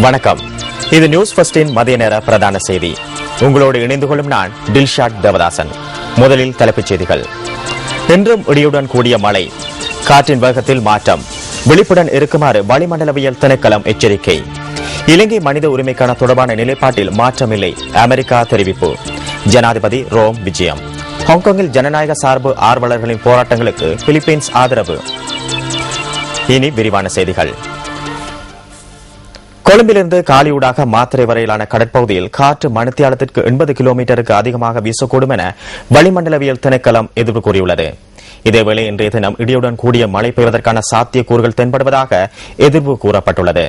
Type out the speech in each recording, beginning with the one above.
வணக்கம். இது நியூஸ் ஃபர்ஸ்டின் மதிய நேர பிரதான செய்தி. உங்களோடு இணைந்து கொள்ளும் நான் டில்ஷாட் தேவதாசன். முதலில் தலைப்புச் செய்திகள். இன்றும் இடியுடன் கூடிய மழை, காற்றின் வேகத்தில் மாற்றம், விழிப்புடன் இருக்குமாறு வளிமண்டலவியல் திணைக்களம் எச்சரிக்கை. இலங்கை மனித உரிமைக்கான தொடர்பான நிலைப்பாட்டில் மாற்றமில்லை, அமெரிக்கா தெரிவிப்பு. ஜனாதிபதி ரோம் விஜயம். ஹாங்காங்கில் ஜனநாயக சார்பு ஆர்வலர்களின் போராட்டங்களுக்கு பிலிப்பீன்ஸ் ஆதரவு. இனி விரிவான செய்திகள். கொழும்பிலிருந்து காலியூடாக மாத்திரை வரையிலான கடற்பகுதியில் காற்று மணித்தியாலத்திற்கு 80 கிலோமீட்டருக்கு அதிகமாக வீசக்கூடும் என வளிமண்டலவியல் திணைக்களம் எதிர்ப்பு கூறியுள்ளது. இதேவேளை இன்றைய தினம் இடியுடன் கூடிய மழை பெய்வதற்கான சாத்தியக்கூறுகள் தென்படுவதாக எதிர்ப்பு கூறப்பட்டுள்ளது.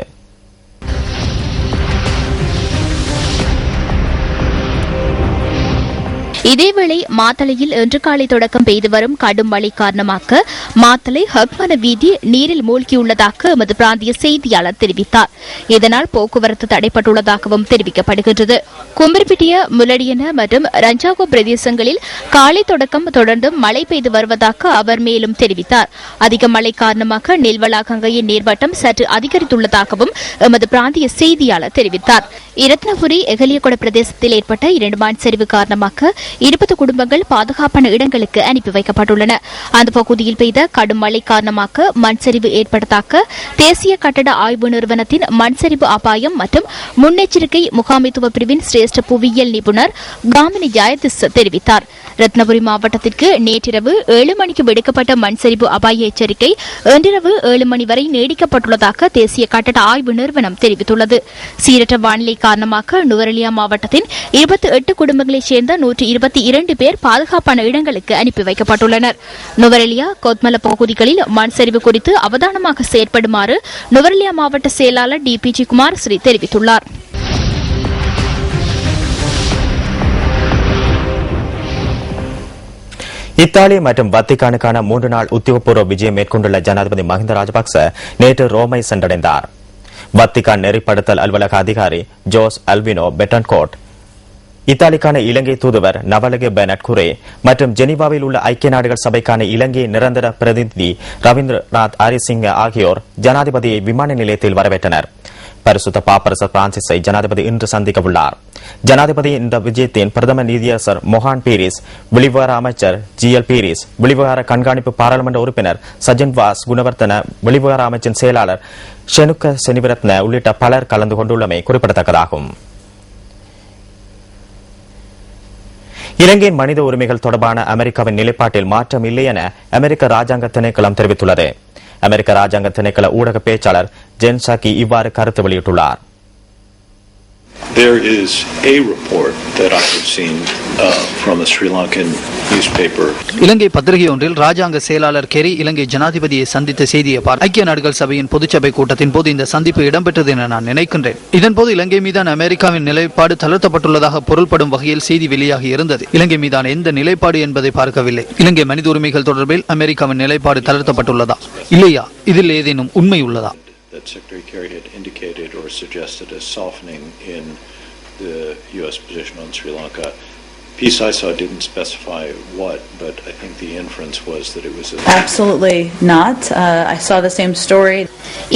இதேவேளை மாத்தளையில் இன்று காலை தொடக்கம் பெய்து வரும் கடும் மழை காரணமாக மாத்தளை ஹக்மன வீதி நீரில் மூழ்கியுள்ளதாக எமது பிராந்திய செய்தியாளர் தெரிவித்தார். இதனால் போக்குவரத்து தடைப்பட்டுள்ளதாகவும் தெரிவிக்கப்படுகின்றது. கும்பர்பிட்டிய, முலடியன மற்றும் ரஞ்சாகோ பிரதேசங்களில் காலை தொடக்கம் தொடர்ந்து மழை பெய்து வருவதாக அவர் மேலும் தெரிவித்தார். அதிக மழை காரணமாக நெல்வளாகங்கையின் நீர்வட்டம் சற்று அதிகரித்துள்ளதாகவும் எமது பிராந்திய செய்தியாளர் தெரிவித்தார். இரத்னபுரி எகலியகொட பிரதேசத்தில் ஏற்பட்ட 2 மண் சரிவு காரணமாக 20 குடும்பங்கள் பாதுகாப்பான இடங்களுக்கு அனுப்பி வைக்கப்பட்டுள்ளன. அந்த பகுதியில் பெய்த கடும் மழை காரணமாக மண் சரிவு ஏற்பட்டதாக தேசிய கட்டட ஆய்வு நிறுவனத்தின் மண் சரிவு அபாயம் மற்றும் முன்னெச்சரிக்கை முகாமைத்துவ பிரிவின் சிரேஷ்ட புவியியல் நிபுணர் காமினி ஜாயதிஸ் தெரிவித்தார். ரத்னபுரி மாவட்டத்திற்கு நேற்றிரவு 7 மணிக்கு விடுக்கப்பட்ட மண் சரிவு அபாய எச்சரிக்கை இன்றிரவு 7 மணி வரை நீடிக்கப்பட்டுள்ளதாக தேசிய கட்டட ஆய்வு நிறுவனம் தெரிவித்துள்ளது. சீரற்ற வானிலை காரணமாக நுவரெலியா மாவட்டத்தின் 28 குடும்பங்களைச் சேர்ந்த 122 பேர் பாதுகாப்பான இடங்களுக்கு அனுப்பி வைக்கப்பட்டுள்ளனர். நுவரெலியா, கொத்மல பகுதிகளில் மண் சரிவு குறித்து அவதானமாக செயற்படுமாறு நுவரெலியா மாவட்ட செயலாளர் டிபிஜி குமாரஸ்ரீ தெரிவித்துள்ளார். இத்தாலி மற்றும் வத்திக்கானுக்கான 3 நாள் உத்தியோகபூர்வ விஜயம் மேற்கொண்டுள்ள ஜனாதிபதி மஹிந்த ராஜபக்ச நேற்று ரோமை சென்றடைந்தார். வத்திக்கான் நெறிப்படுத்தல் அலுவலக அதிகாரி ஜோஸ் அல்வினோ பெட்டன்கோட், இத்தாலிக்கான இலங்கை தூதுவர் நவலகே பெனட் குரே மற்றும் ஜெனீவாவில் உள்ள ஐக்கிய நாடுகள் சபைக்கான இலங்கை நிரந்தர பிரதிநிதி ரவீந்திரநாத் ஆரிசிங்க ஆகியோர் ஜனாதிபதியை விமான நிலையத்தில் வரவேற்றனர். பரிசுத்த பாப்பரசர் பிரான்சிஸை ஜனாதிபதி இன்று சந்திக்க உள்ளார். ஜனாதிபதி இந்த விஜயத்தின் பிரதம நீதியரசர் மொஹான் பீரிஸ், வெளிவிவகார அமைச்சர் ஜிஎல் பீரிஸ், வெளிவிவகார கண்காணிப்பு பாராளுமன்ற உறுப்பினர் சஜன் வாஸ் குணவர்த்தன, வெளிவிவகார அமைச்சின் செயலாளர் ஷெனுக்க செனிவரத்ன உள்ளிட்ட பலர் கலந்து கொண்டுள்ளமை குறிப்பிடத்தக்கதாகும். இலங்கையின் மனித உரிமைகள் தொடர்பான அமெரிக்காவின் நிலைப்பாட்டில் மாற்றம் இல்லை என அமெரிக்க ராஜாங்க திணைக்களம் தெரிவித்துள்ளது. அமெரிக்க ராஜாங்க திணைக்கள ஊடக பேச்சாளர் ஜென் சாக்கி இவ்வாறு கருத்து வெளியிட்டுள்ளார். There is a report that I have seen from a Sri Lankan newspaper. இலங்கை பத்திரிகை ஒன்றில் ராஜாங்க செயலாளர் கெரி இலங்கை ஜனாதிபதியை சந்தித்த செய்தியை பார்த்து ஐக்கிய நாடுகள் சபையின் பொதுச்சபை கூட்டத்தின் போது இந்த சந்திப்பு இடம்பெற்றது என நான் நினைக்கின்றேன். இதன்போது இலங்கை மீதான அமெரிக்காவின் நிலைப்பாடு தளர்த்தப்பட்டுள்ளதாக பொருள்படும் வகையில் செய்தி வெளியாகி இருந்தது. இலங்கை மீதான எந்த நிலைப்பாடு என்பதை பார்க்கவில்லை. இலங்கை மனித உரிமைகள் தொடர்பில் அமெரிக்காவின் நிலைப்பாடு தளர்த்தப்பட்டுள்ளதா இல்லையா, இதில் ஏதேனும் உண்மை உள்ளதா? That Secretary Kerry had indicated or suggested a softening in the U.S. position on Sri Lanka. Piece I saw didn't specify what, but I think the inference was that it was absolutely not. I saw the same story.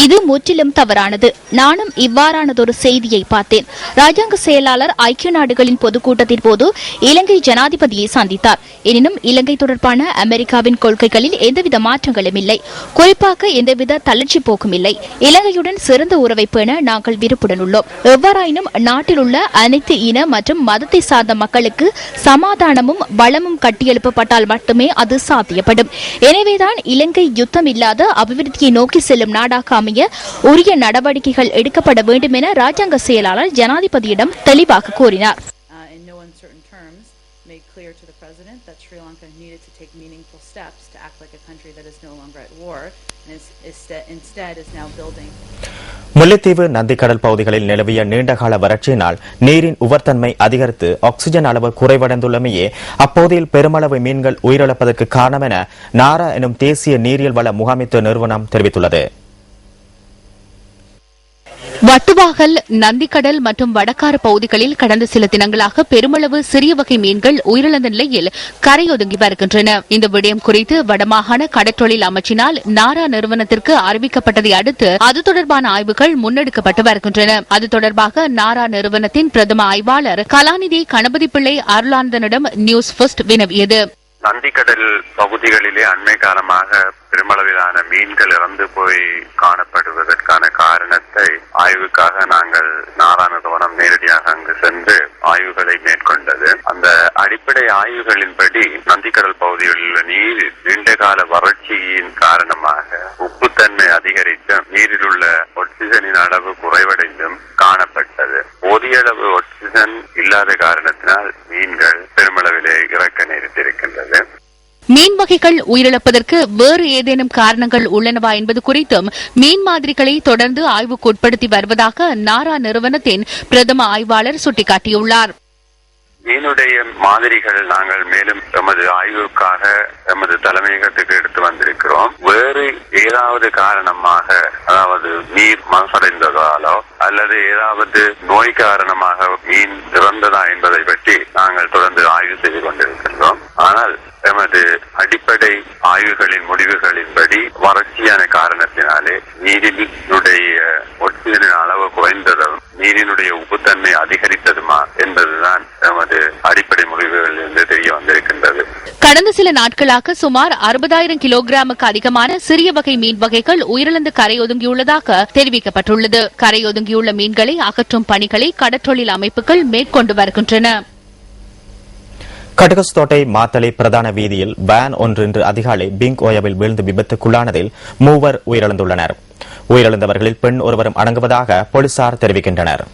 இது முற்றிலும் தவறானது. நானும் இவ்வாறானதொரு செய்தியை பார்த்தேன். ராஜாங்க செயலாளர் ஐக்கிய நாடுகளின் பொதுக்கூட்டத்தின் போது இலங்கை ஜனாதிபதியை சந்தித்தார். எனினும் இலங்கை தொடர்பான அமெரிக்காவின் கொள்கைகளில் எந்தவித மாற்றங்களும் இல்லை. குறிப்பாக எந்தவித தளர்ச்சி போக்கும் இல்லை. இலங்கையுடன் சிறந்த உறவை பேண நாங்கள் விருப்புடன் உள்ளோம். எவ்வாறாயினும் நாட்டில் உள்ள அனைத்து இன மற்றும் மதத்தை சார்ந்த மக்களுக்கு சமாதானமும் வளமும் கட்டியெழுப்பப்பட்டால் மட்டுமே அது சாத்தியப்படும். எனவேதான் இலங்கை யுத்தம் இல்லாத அபிவிருத்தியை நோக்கி செல்லும் நாடாக அமைய உரிய நடவடிக்கைகள் எடுக்கப்பட வேண்டும் என ராஜாங்க செயலாளர் ஜனாதிபதியிடம் தெளிவாக கூறினார். முல்லைத்தீவு நந்திக்கடல் பகுதிகளில் நிலவிய நீண்டகால வறட்சியினால் நீரின் உவர்த்தன்மை அதிகரித்து ஆக்ஸிஜன் அளவு குறைவடைந்துள்ளமையே அப்பகுதியில் பெருமளவு மீன்கள் உயிரிழப்பதற்கு காரணம் என நாரா எனும் தேசிய நீரியல் வள முகாமைத்துவ நிறுவனம் தெரிவித்துள்ளது. வட்டுவாகல், நந்திக்கடல் மற்றும் வடக்காறு பகுதிகளில் கடந்த சில தினங்களாக பெருமளவு சிறிய வகை மீன்கள் உயிரிழந்த நிலையில் கரையொதுங்கி வருகின்றன. இந்த விடயம் குறித்து வடமாகாண கடற்றொழில் அமைச்சினால் நாரா நிறுவனத்திற்கு அறிவிக்கப்பட்டதை அடுத்து அது தொடர்பான ஆய்வுகள் முன்னெடுக்கப்பட்டு வருகின்றன. அது தொடர்பாக நாரா நிறுவனத்தின் பிரதம ஆய்வாளர் கலாநிதி கணபதி பிள்ளை அருளானந்தனிடம் நியூஸ் ஃபர்ஸ்ட் வினவியது. நந்திக்கடல் பகுதிகளிலே அண்மை காலமாக பெருமளவிலான மீன்கள் இறந்து போய் காணப்படுவதற்கான காரணத்தை ஆய்வுக்காக நாங்கள் நாரா நிறுவனம் நேரடியாக அங்கு சென்று ஆய்வுகளை மேற்கொண்டது. அந்த அடிப்படை ஆய்வுகளின்படி நந்திக்கடல் பகுதியில் உள்ள நீர் நீண்டகால வறட்சியின் காரணமாக உப்புத்தன்மை அதிகரித்தும் நீரில் உள்ள ஆக்சிஜனின் அளவு குறைவடைந்தும் காணப்பட்டது. போதிய அளவு ஆக்சிஜன் இல்லாத காரணத்தினால் மீன்கள் பெருமளவிலே இறக்க நேரிட்டிருக்கின்றது. மீன் வகைகள் உயிரிழப்பதற்கு வேறு ஏதேனும் காரணங்கள் உள்ளனவா என்பது குறித்தும் மீன் மாதிரிகளை தொடர்ந்து ஆய்வுக்கு உட்படுத்தி வருவதாக நாரா நிறுவனத்தின் பிரதம ஆய்வாளர் சுட்டிக்காட்டியுள்ளார். மீனுடைய மாதிரிகள் நாங்கள் மேலும் எமது ஆய்வுக்காக எமது தலைமையகத்துக்கு எடுத்து வந்திருக்கிறோம். வேறு ஏதாவது காரணமாக, அதாவது நீர் மாசடைந்ததாலோ அல்லது ஏதாவது நோய் காரணமாக மீன் இறந்ததா என்பதை பற்றி நாங்கள் தொடர்ந்து ஆய்வு செய்து கொண்டிருக்கின்றோம். ஆனால் எமது அடிப்படை ஆய்வுகளின் முடிவுகளின்படி வறட்சியான காரணத்தினாலே நீரினுடைய ஆக்சிஜனின் அளவு குறைந்ததும் நீரினுடைய உப்புத்தன்மை அதிகரித்ததுமா என்பதுதான் எமது அடிப்படை முடிவுகளிலிருந்து தெரிய வந்திருக்கின்றது. கடந்த சில நாட்களாக சுமார் 60,000 கிலோகிராமுக்கு அதிகமான சிறிய வகை மீன் வகைகள் உயிரிழந்து கரையொதுங்கியுள்ளதாக தெரிவிக்கப்பட்டுள்ளது. கரையொதுங்கியுள்ள மீன்களை அகற்றும் பணிகளை கடற்றொழில் அமைப்புகள் மேற்கொண்டு வருகின்றன. கட்டகஸ்தோட்டை மாத்தளை பிரதான வீதியில் வேன் ஒன்று இன்று அதிகாலை பிங்க் ஓயாவில் வீழ்ந்து விபத்துக்குள்ளானதில் 3 உயிரிழந்துள்ளனர். உயிரிழந்தவர்களில் பெண் ஒருவரும் அடங்குவதாக போலீசார் தெரிவிக்கின்றனர்.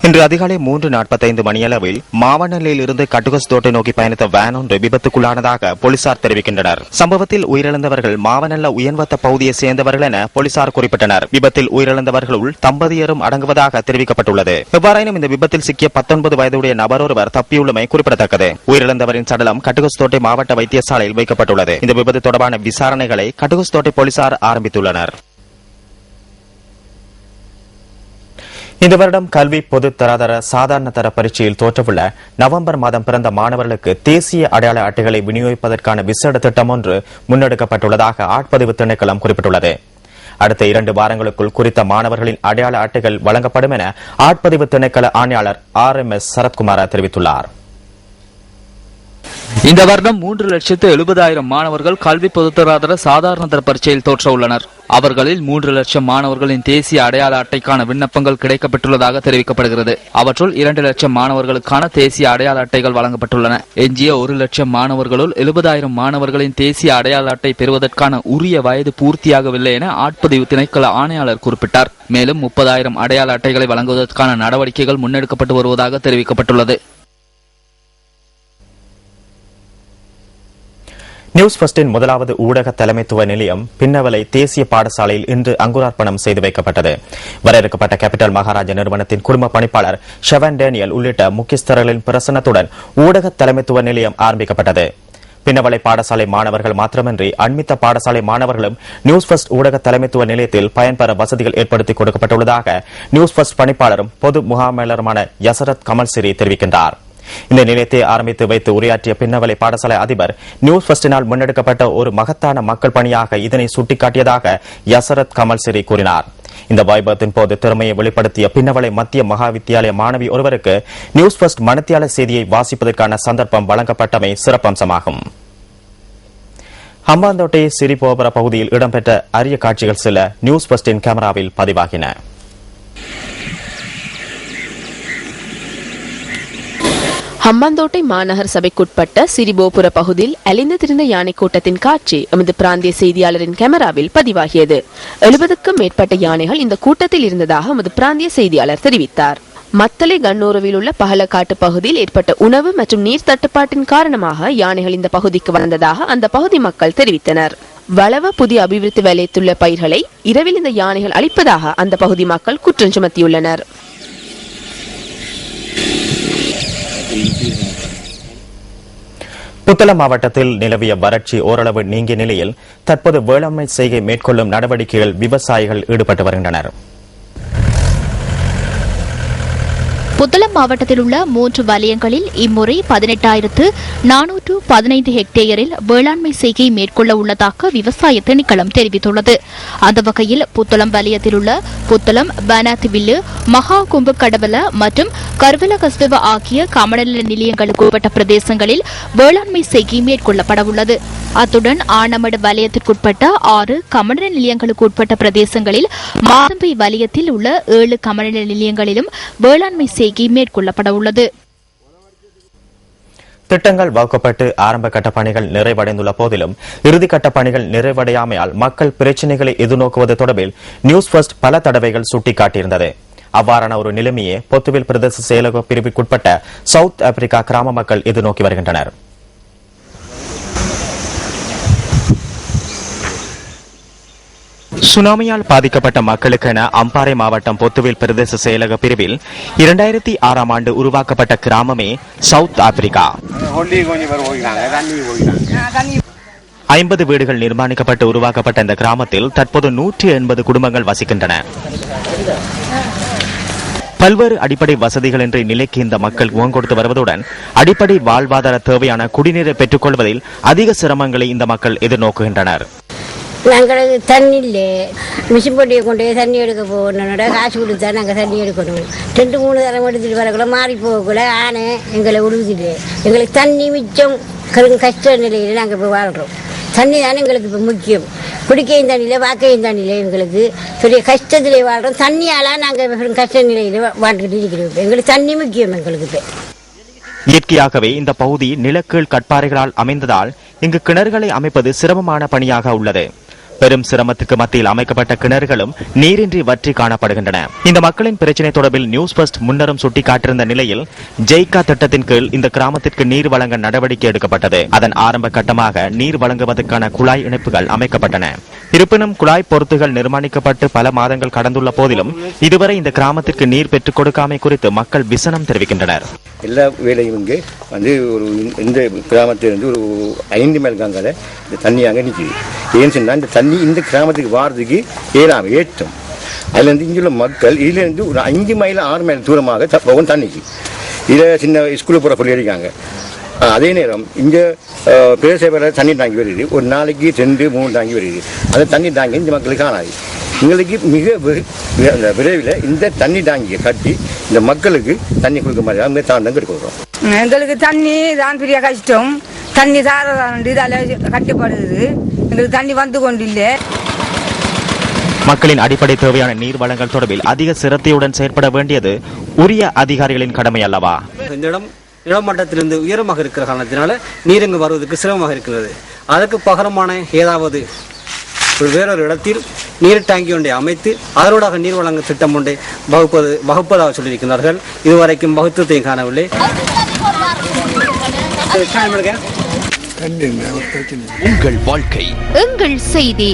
இன்று அதிகாலை 3:45 மணியளவில் மாவனல்லையில் இருந்து கட்டுகஸ்தோட்டை நோக்கி பயணித்த வேன் ஒன்று விபத்துக்குள்ளானதாக போலீசார் தெரிவிக்கின்றனர். சம்பவத்தில் உயிரிழந்தவர்கள் மாவனல்ல உயர்வத்த பகுதியை சேர்ந்தவர்கள் என போலீசார் குறிப்பிட்டனர். விபத்தில் உயிரிழந்தவர்களுள் தம்பதியரும் அடங்குவதாக தெரிவிக்கப்பட்டுள்ளது. எவ்வாறாயினும் இந்த விபத்தில் சிக்கிய 19 வயதுடைய நபர் ஒருவர் தப்பியுள்ளமை குறிப்பிடத்தக்கது. உயிரிழந்தவரின் சடலம் கட்டுகஸ்தோட்டை மாவட்ட வைத்தியசாலையில் வைக்கப்பட்டுள்ளது. இந்த விபத்து தொடர்பான விசாரணைகளை கட்டுகஸ்தோட்டை போலீசார் ஆரம்பித்துள்ளனர். இந்த வருடம் கல்வி பொது தராதர சாதாரண தர பரீட்சையில் தோற்றவுள்ள நவம்பர் மாதம் பிறந்த மாணவர்களுக்கு தேசிய அடையாள அட்டைகளை விநியோகிப்பதற்கான விசேட திட்டம் ஒன்று முன்னெடுக்கப்பட்டுள்ளதாக ஆட்பதிவு திணைக்களம் குறிப்பிட்டுள்ளது. அடுத்த 2 வாரங்களுக்குள் குறித்த மாணவர்களின் அடையாள அட்டைகள் வழங்கப்படும் என ஆட்பதிவு திணைக்கள ஆணையாளர் RMS சரத்குமார் தெரிவித்துள்ளார். இந்த வருடம் 3,70,000 மாணவர்கள் கல்வி பொதுத்தராதர சாதாரண தர பரீட்சையில் தோற்ற உள்ளனர். அவர்களில் 3 லட்சம் மாணவர்களின் தேசிய அடையாள அட்டைக்கான விண்ணப்பங்கள் கிடைக்கப்பட்டுள்ளதாக தெரிவிக்கப்படுகிறது. அவற்றுள் 2 லட்சம் மாணவர்களுக்கான தேசிய அடையாள அட்டைகள் வழங்கப்பட்டுள்ளன. எஞ்சிய 1 லட்சம் மாணவர்களுள் 70,000 மாணவர்களின் தேசிய அடையாள அட்டை பெறுவதற்கான உரிய வயது பூர்த்தியாகவில்லை என ஆட்பதிவு திணைக்கள ஆணையாளர் குறிப்பிட்டார். மேலும் 30,000 அடையாள அட்டைகளை வழங்குவதற்கான நடவடிக்கைகள் முன்னெடுக்கப்பட்டு வருவதாக தெரிவிக்கப்பட்டுள்ளது. நியூஸ் ஃபர்ஸ்டின் முதலாவது ஊடக தலைமைத்துவ நிலையம் பின்னவலை தேசிய பாடசாலையில் இன்று அங்குரார்ப்பணம் செய்து வைக்கப்பட்டது. வரையறுக்கப்பட்ட கேபிட்டல் மகாராஜா நிறுவனத்தின் குடும்ப பணிப்பாளர் ஷெவன் டேனியல் உள்ளிட்ட முக்கியஸ்தர்களின் பிரசன்னத்துடன் ஊடக தலைமைத்துவ நிலையம் ஆரம்பிக்கப்பட்டது. பின்னவலை பாடசாலை மாணவர்கள் மாத்திரமின்றி அண்மித்த பாடசாலை மாணவர்களும் நியூஸ் ஃபர்ஸ்ட் ஊடக தலைமைத்துவ நிலையத்தில் பயன்பெற வசதிகள் ஏற்படுத்தி கொடுக்கப்பட்டுள்ளதாக நியூஸ் ஃபர்ஸ்ட் பணிப்பாளரும் பொது முகாமையாளருமான யசரத் கமல்சிரி தெரிவிக்கின்றார். இந்த நிலையத்தை ஆரம்பித்து வைத்து உரையாற்றிய பின்னவலை பாடசாலை அதிபர் நியூஸ் ஃபர்ஸ்டினால் முன்னெடுக்கப்பட்ட ஒரு மகத்தான மக்கள் பணியாக இதனை சுட்டிக்காட்டியதாக யசரத் கமல்சிரி கூறினார். இந்த வைபவத்தின் போது திறமையை வெளிப்படுத்திய பின்னவலை மத்திய மகா வித்தியாலய மாணவி ஒருவருக்கு நியூஸ் ஃபர்ஸ்ட் மணித்தியால செய்தியை வாசிப்பதற்கான சந்தர்ப்பம் வழங்கப்பட்டமை சிறப்பம்சமாகும். ஹம்பாந்தோட்டை சிறிபோபர பகுதியில் இடம்பெற்ற அரிய காட்சிகள் சில நியூஸ் ஃபர்ஸ்டின் கேமராவில் பதிவாகின. ஹம்பாந்தோட்டை மாநகர சபைக்குட்பட்ட சிறிபோபுர பகுதியில் அழிந்து திரிந்த யானை கூட்டத்தின் காட்சி எமது பிராந்திய செய்தியாளரின் கேமராவில் பதிவாகியது. 70க்கும் மேற்பட்ட யானைகள் இந்த கூட்டத்தில் இருந்ததாக எமது பிராந்திய செய்தியாளர் தெரிவித்தார். மத்தளை கண்ணூரவில் உள்ள பகலக்காட்டு பகுதியில் ஏற்பட்ட உணவு மற்றும் நீர் தட்டுப்பாட்டின் காரணமாக யானைகள் இந்த பகுதிக்கு வந்ததாக அந்த பகுதி மக்கள் தெரிவித்தனர். வளவ புதிய அபிவிருத்தி வலயத்துள்ள பயிர்களை இரவில் இந்த யானைகள் அழிப்பதாக அந்த பகுதி மக்கள் குற்றம் சுமத்தியுள்ளனர். புத்தளம் மாவட்டத்தில் நிலவிய வறட்சி ஓரளவு நீங்கிய நிலையில் தற்போது வேளாண்மை செய்கை மேற்கொள்ளும் நடவடிக்கைகள் விவசாயிகள் ஈடுபட்டு வருகின்றனர். புத்தளம் மாவட்டத்தில் உள்ள 3 வலயங்களில் இம்முறை 18,415 ஹெக்டேயரில் வேளாண்மை செய்கை மேற்கொள்ள உள்ளதாக விவசாய திணைக்களம் தெரிவித்துள்ளது. அந்த வகையில் புத்தளம் வலயத்தில் உள்ள புத்தளம், பானாத்திவில்லு, மகா கும்பு கடவல மற்றும் கர்வல கஸ்தவ ஆகிய கமநல நிலையங்களுக்கு உட்பட்ட பிரதேசங்களில் வேளாண்மை செய்கை மேற்கொள்ளப்பட உள்ளது. அத்துடன் ஆனமடு வலயத்திற்குட்பட்ட 6 கமநல நிலையங்களுக்கு உட்பட்ட பிரதேசங்களில் மாதம்பை வலயத்தில் உள்ள 7 கமநல நிலையங்களிலும் வேளாண்மை செய்கை மேற்கொள்ளப்பட உள்ளது. திட்டங்கள் வகுக்கப்பட்டு ஆரம்ப கட்ட பணிகள் நிறைவடைந்துள்ள போதிலும் இறுதிக்கட்ட பணிகள் நிறைவடையாமையால் மக்கள் பிரச்சினைகளை எதிர்நோக்குவது தொடர்பில் நியூஸ் ஃபர்ஸ்ட் பல தடவைகள் சுட்டிக்காட்டியிருந்தது. அவ்வாறான ஒரு நிலைமையே பொத்துவில் பிரதேச செயலக பிரிவுக்குட்பட்ட சவுத் ஆப்பிரிக்கா கிராம மக்கள் எதிர்நோக்கி வருகின்றனர். சுனாமியால் பாதிக்கப்பட்ட மக்களுக்கென அம்பாறை மாவட்டம் பொத்துவில் பிரதேச செயலக பிரிவில் 2006ஆம் ஆண்டு உருவாக்கப்பட்ட கிராமமே சவுத் ஆப்பிரிக்கா. 50 வீடுகள் நிர்மாணிக்கப்பட்டு உருவாக்கப்பட்ட இந்த கிராமத்தில் தற்போது 180 குடும்பங்கள் வசிக்கின்றன. பல்வேறு அடிப்படை வசதிகளின்றி நிலைக்கு இந்த மக்கள் முகங்கொடுத்து வருவதுடன் அடிப்படை வாழ்வாதார தேவையான குடிநீரை பெற்றுக் கொள்வதில் அதிக சிரமங்களை இந்த மக்கள் எதிர்நோக்குகின்றனர். நாங்களுக்கு தண்ணி இல்லை, மிஷின் போட்டியை கொண்டு தண்ணி எடுக்க போகணுன்னோட காசு கொடுத்தா நாங்கள் தண்ணி எடுக்கணும். 2-3 தரம் எடுத்துகிட்டு வரக்குள்ள மாறி போகக்குள்ள ஆனை எங்களை விடுவதில்லை. எங்களுக்கு தண்ணி மிச்சம் கஷ்ட நிலையில் நாங்கள் இப்போ வாழ்கிறோம். தண்ணி தானே எங்களுக்கு இப்போ முக்கியம். குடிக்கையும் தண்ணியில் வாக்கையும் தண்ணியில் எங்களுக்கு பெரிய கஷ்டத்திலே வாழ்கிறோம். தண்ணியால் நாங்கள் கஷ்ட நிலையில் வாழ்ந்துக்கிட்டு இருக்கிறோம். எங்களுக்கு தண்ணி முக்கியம். எங்களுக்கு இப்போ இயற்கையாகவே இந்த பகுதி நிலக்கீழ் கட்பாறைகளால் அமைந்ததால் இங்கு கிணறுகளை அமைப்பது சிரமமான பணியாக உள்ளது. பெரும் சிரமத்துக்கு மத்தியில் அமைக்கப்பட்ட கிணறுகளும் நீரின்றி வற்றி காணப்படுகின்றன. இந்த மக்களின் பிரச்சினை தொடர்பில் நியூஸ் ஃபர்ஸ்ட் முன்னரும் சுட்டிக்காட்டியிருந்த நிலையில் ஜெய்கா திட்டத்தின் கீழ் இந்த கிராமத்திற்கு நீர் வழங்க நடவடிக்கை எடுக்கப்பட்டது. அதன் ஆரம்ப கட்டமாக நீர் வழங்குவதற்கான குழாய் இணைப்புகள் அமைக்கப்பட்டன. இருப்பினும் குழாய் பொருத்துகள் நிர்மாணிக்கப்பட்டு பல மாதங்கள் கடந்துள்ள போதிலும் இதுவரை இந்த கிராமத்திற்கு நீர் பெற்றுக் கொடுக்காமை குறித்து மக்கள் விசனம் தெரிவிக்கின்றனர். எல்லா வேலையும் இங்கே ஒரு இந்த கிராமத்திலிருந்து ஒரு 5 மைல் காங்கால இந்த தண்ணி அங்கே நிற்கிது. ஏன்னு சொன்னால் இந்த தண்ணி இந்த கிராமத்துக்கு வாரதுக்கு ஏற்றம். அதுலேருந்து இங்குள்ள மக்கள் இதுலேருந்து ஒரு 5 மைல் 6 மைல் தூரமாக போகும் தண்ணிக்கு. இதில் சின்ன ஸ்கூலுக்கு போகிற சொல்லி இருக்காங்க. அதே நேரம் இங்கே பேச தண்ணி டாங்கி வருது. ஒரு நாளைக்கு 2-3 டாங்கி வருது. அந்த தண்ணி டாங்கி இந்த மக்களுக்கு காணாது. எங்களுக்கு மிக விரைவில் இந்த தண்ணி டாங்கியை கட்டி இந்த மக்களுக்கு தண்ணி கொடுக்க மாதிரி அவங்க தாண்டம் கொடுக்குறோம். எங்களுக்கு தண்ணி தான் பெரிய கஷ்டம். தண்ணி சாரதாண்டு இதால் கட்டப்படுது. எங்களுக்கு தண்ணி வந்து கொண்டு இல்லை. மக்களின் அடிப்படை தேவையான நீர் வழங்கல் தொடர்பில் அதிக சிரத்தையுடன் செயற்பட வேண்டியது உரிய அதிகாரிகளின் கடமை அல்லவா? இந்த இடம் நிலமட்டத்திலிருந்து உயரமாக இருக்கிற காரணத்தினால நீர் இங்கு வருவதற்கு சிரமமாக இருக்கிறது. அதற்கு பகரமான ஏதாவது வேறொரு இடத்தில் நீர் டேங்கி ஒன்றை அமைத்து அதனூடாக நீர் வழங்க திட்டம் ஒன்றை வகுப்பதாக சொல்லியிருக்கிறார்கள். இதுவரைக்கும் வகுத்தத்தையும் காணவில்லை. உங்கள் வாழ்க்கை எங்கள் செய்தி.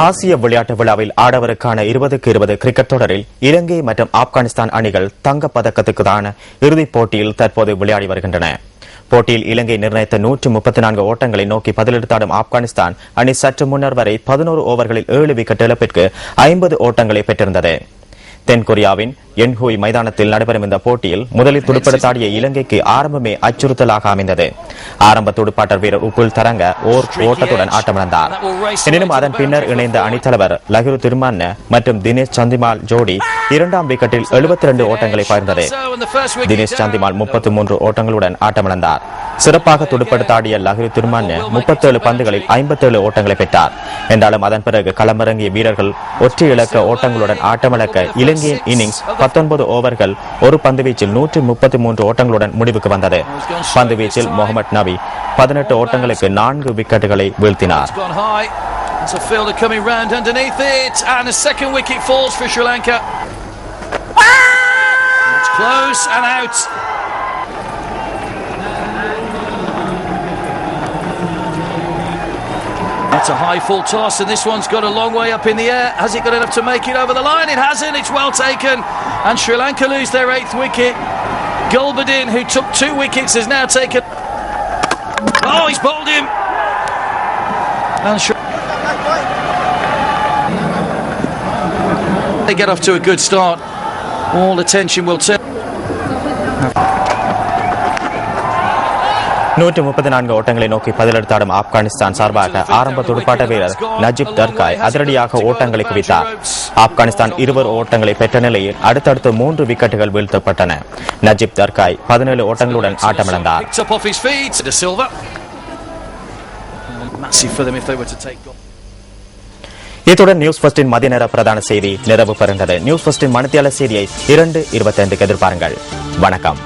ஆசிய விளையாட்டு விழாவில் ஆடவருக்கான 20-20 கிரிக்கெட் தொடரில் இலங்கை மற்றும் ஆப்கானிஸ்தான் அணிகள் தங்கப் பதக்கத்துக்கான இறுதிப் போட்டியில் தற்போது விளையாடி வருகின்றன. போட்டியில் இலங்கை நிர்ணயித்த 134 ஓட்டங்களை நோக்கி பதிலெடுத்தாடும் ஆப்கானிஸ்தான் அணி சற்று முன்னர் வரை 11 ஓவர்களில் 7 விக்கெட் இழப்பிற்கு 50 ஓட்டங்களை பெற்றிருந்தது. தென்கொரியாவின் என்ஹூய் மைதானத்தில் நடைபெறும் இந்த போட்டியில் முதலில் துடுப்படுத்தாடிய இலங்கைக்கு ஆரம்பமே அச்சுறுத்தலாக அமைந்தது. ஆரம்ப துடுப்பாட்டர் வீரர் உப்புல் தரங்க ஓர் ஓட்டத்துடன் ஆட்டமிழந்தார். எனினும் அதன் பின்னர் இணைந்த அணித்தலைவர் லஹிரு திருமன்ன மற்றும் தினேஷ் சந்திமால் ஜோடி 2ஆம் விக்கெட்டில் 72 ஓட்டங்களை பகிர்ந்தது. தினேஷ் சந்திமால் 33 ஓட்டங்களுடன் ஆட்டமிழந்தார். சிறப்பாக துடுப்படுத்தாடிய லஹிரு திருமன்ன 37 பந்துகளில் 57 ஓட்டங்களை பெற்றார். என்றாலும் அதன் பிறகு களமிறங்கிய வீரர்கள் ஒற்றை இலக்க ஓட்டங்களுடன் ஆட்டமிழக்க இலங்கையின் இன்னிங்ஸ் 19 ஓவர்கள் ஒரு பந்துவீச்சில் 133 ஓட்டங்களுடன் முடிவுக்கு வந்தது. பந்துவீச்சில் முகமது நபி 18 ஓட்டங்களுக்கு 4 விக்கெட்டுகளை வீழ்த்தினார். That's a high full toss, and this one's got a long way up in the air. Has it got enough to make it over the line? It hasn't. It's well taken, and Sri Lanka lose their 8th wicket. Gulbadin, who took 2 wickets, has now taken Oh, he's bowled him. And they get off to a good start. All attention will turn. 134 ஓட்டங்களை நோக்கி பதிலெடுத்தாடும் ஆப்கானிஸ்தான் சார்பாக ஆரம்ப துடுப்பாட்ட வீரர் Najib தர்காய் அதிரடியாக ஓட்டங்களை குவித்தார். ஆப்கானிஸ்தான் 20 ஓட்டங்களை பெற்ற நிலையில் அடுத்தடுத்து 3 விக்கெட்டுகள் வீழ்த்தப்பட்டன. நஜிப் தர்காய் 17 ஓட்டங்களுடன் ஆட்டமிழந்தார். இத்துடன் நியூஸ் ஃபர்ஸ்டின் மதிய நேர பிரதான செய்தி நிறைவு பெறுகிறது. நியூஸ் ஃபர்ஸ்டின் மணித்தியால செய்தியை 2:25 எதிர்பாருங்கள். வணக்கம்.